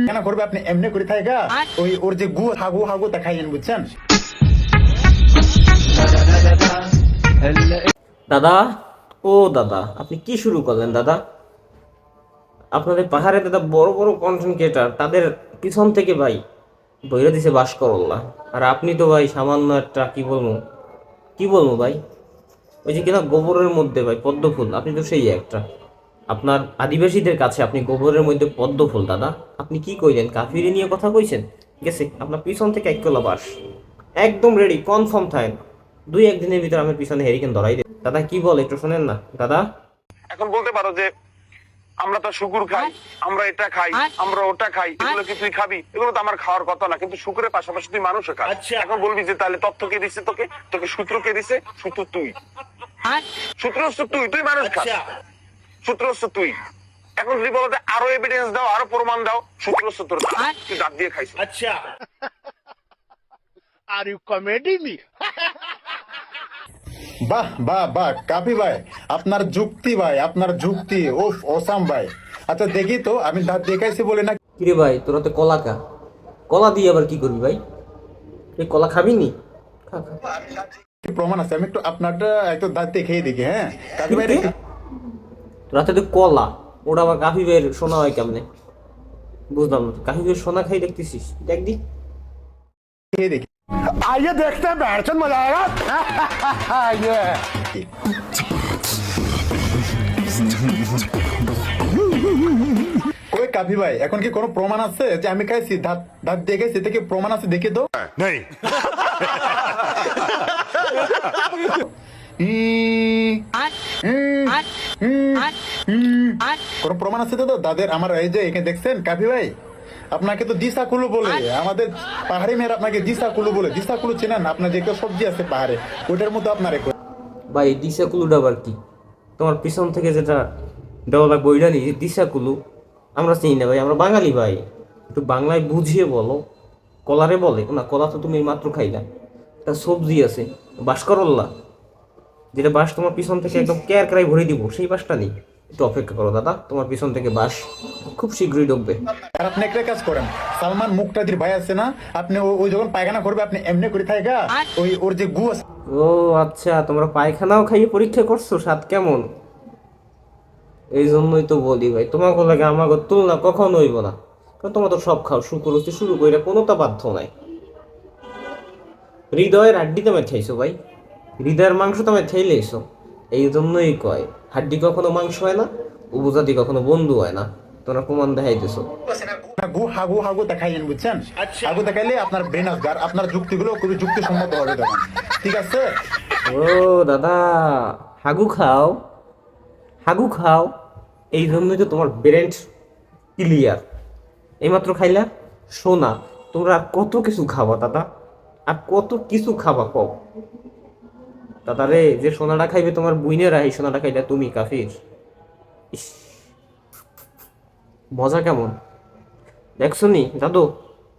কেন করবে আপনি এমনি করে থাকা ওই ওর যে গু হাগু হাগু দেখাইন বুঝছেন। দাদা, ও দাদা, আপনি কি শুরু করলেন দাদা? আপনাদের পাহাড়ে দাদা বড় বড় কন্টেন্ট ক্রিয়েটার, তাদের পিছন থেকে ভাই বইরা দিছে বাস করল্লা। আর আপনি তো ভাই সামান্য একটা কি বলবো ভাই, ওই যে কিনা গোবরের মধ্যে ভাই পদ্ম ফুল, আপনি তো সেই একটা। আপনার আদিবাসীদের কাছে আপনি গোবরের মধ্যে পদ্ম ফুল দাদা। আপনি কি কইলেন, কাফিরি নিয়ে কথা কইছেন? গেছে আপনার পিছন থেকে এক কলা বাস একদম রেডি, কনফার্ম থাকেন। 2-1 দিনের ভিতরে আমার পিছনে হেরিকেন ধরাই দে দাদা। কি বল একটু শোনেন না দাদা। এখন বলতে পারো যে আমরা তো শুকুর খাই, আমরা এটা খাই, আমরা ওটা খাই, এগুলো কি তুই খাবি? এগুলো তো আমার খাওয়ার কথা না, কিন্তু শুকুরের পাশাপাশি তুই মানুষও খাস। এখন বলবি যে তাহলে তথ্য কে দিছে তোকে? তোকে সূত্র কে দিছে? সূত্র তুই, সূত্র হচ্ছে তুই, তুই মানুষ খাস, সূত্র হচ্ছে তুই। এখন যদি বলো যে আরো এভিডেন্স দাও, আরো প্রমাণ দাও, সূত্র হচ্ছে তোর, তুই দাঁত দিয়ে খাইছিস। अच्छा आर यू कॉमेडी मी বাহ বাহ বাহ কাফি ভাই, আপনার যুক্তি ভাই, আপনার যুক্তি ওফ অসাম ভাই। আচ্ছা দেখি তো, আমি দাঁত দেখাইছি বলে না কিরে ভাই, তোরা তো কলা খা, কলা দিয়ে আবার কি করবি ভাই? এই কলা খাবি নি? খা খা। কি প্রমাণ আছে? আমি একটু আপনারটা একটু দাঁত দেখেই দেখি। হ্যাঁ কাফি ভাই, রাতে তো কলা, ওটা আবার কাফি বের সোনা হয় কেমনে? বুঝলাম না, কাফি বের সোনা খাই দেখতেছিস? দেখ দি। দেখেই দেখি। आइए देखते हैं बैठन मजा आएगा ये ওই কাফি ভাই, এখন কি কোনো প্রমাণ আছে যে আমি খাইছি? দাঁত দাঁত দেখেছি, থেকে প্রমাণ আছে দেখে তো। नहीं কোনো প্রমাণ আছে তো দাদের? আমার এই যে এখানে দেখছেন কাফি ভাই, আপনাকে তো দিশা কুলু বলে, আমাদের পাহাড়ি মেয়ের আপনাকে দিশা কুলু বলে। দিশা কুলু চেনেন? আপনার যে একটা সবজি আছে পাহাড়ে, ওটার মতো আপনার ভাই দিশা কুলুটা আবার কি? তোমার পিছন থেকে যেটা দেওয়া লাগবে ওইটা নি দিশা কুলু? আমরা চিনি না ভাই, আমরা বাঙালি ভাই। একটু বাংলায় বুঝিয়ে বলো। কলারে বলে না, কলা তো তুমি মাত্র খাইলা। একটা সবজি আছে বাঁশকরল্লা, যেটা বাঁশ তোমার পিছন থেকে একদম কেয়ার করাই ভরে দিব, সেই বাঁশটা নেই। একটু অপেক্ষা করো দাদা, তোমার পিছন থেকে বাঁশ খুব শীঘ্রই ঢুকবে। আর আপনি একটা কাজ করেন, সালমান মুক্তাদির ভাই আছে না, আপনি ওই যখন পায়খানা করবে আপনি এমনি করে থাকা ওই ওর যে গু আছে। ও আচ্ছা, তোমরা পায়খানাও খাইয়ে পরীক্ষা করছো স্বাদ কেমন? এই জন্যই তো বলি ভাই, তোমাকে লাগে আমাকে তুলনা কখনো হইব না। কারণ তোমরা তো সব খাও, শুক্র হচ্ছে শুরু করে কোনোটা বাধ্য নাই। হৃদয়ের হাড্ডি তুমি খাইছো ভাই, হৃদয়ের মাংস তুমি খাইলে এসো। এই জন্যই কয় হাড্ডি কখনো মাংস হয় না, উপজাতি কখনো বন্ধু হয় না। তোমরা প্রমাণ দেখাইতেছো। গু হাগু হাগু দেখাইন বুঝছেন। হাগু দেখাইলে আপনার ব্রেন আসবে, আর আপনার যুক্তিগুলো খুবই যুক্তিসম্মত হবে তখন। ঠিক আছে? ও দাদা, হাগু খাও, হাগু খাও, এই জন্যই তো তোমার ব্রেন ক্লিয়ার। এইমাত্র খাইলা সোনা, তোমরা আর কত কিছু খাবা দাদা, আর কত কিছু খাবা কও দাদা রে। যে সোনাটা খাইবে তোমার বুইনেরা, এই সোনাটা খাইলে তুমি কাফির। ইস, মজা কেমন দেখছো নি দাদু?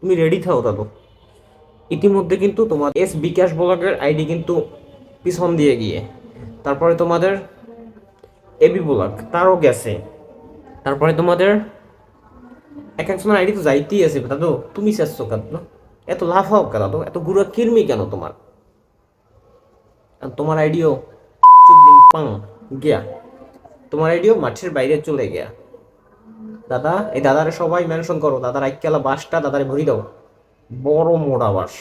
তুমি রেডি থাও দাদু। ইতিমধ্যে কিন্তু তোমার বিকাশ ব্লগের আইডি কিন্তু পিছন দিয়ে গিয়ে, তারপরে তোমাদের এবি ব্লগ তারও গেছে, তারপরে তোমাদের এক একজনের আইডি তো যাইতেই আছে দাদু। তুমি চাচ্ছ কেন? এত লাভ হোক কেন? দাদু এত গুড়া কিরমি কেন তোমার? আর তোমার আইডিও চুদ্দিন পাং গিয়া, তোমার আইডিও মাঠের বাইরে চলে গিয়া। দাদা, এই দাদারে সবাই মেনশন করো, দাদার আইকেলা বাসটা দাদারে ভরি দাও, বড় মোড়া বাস।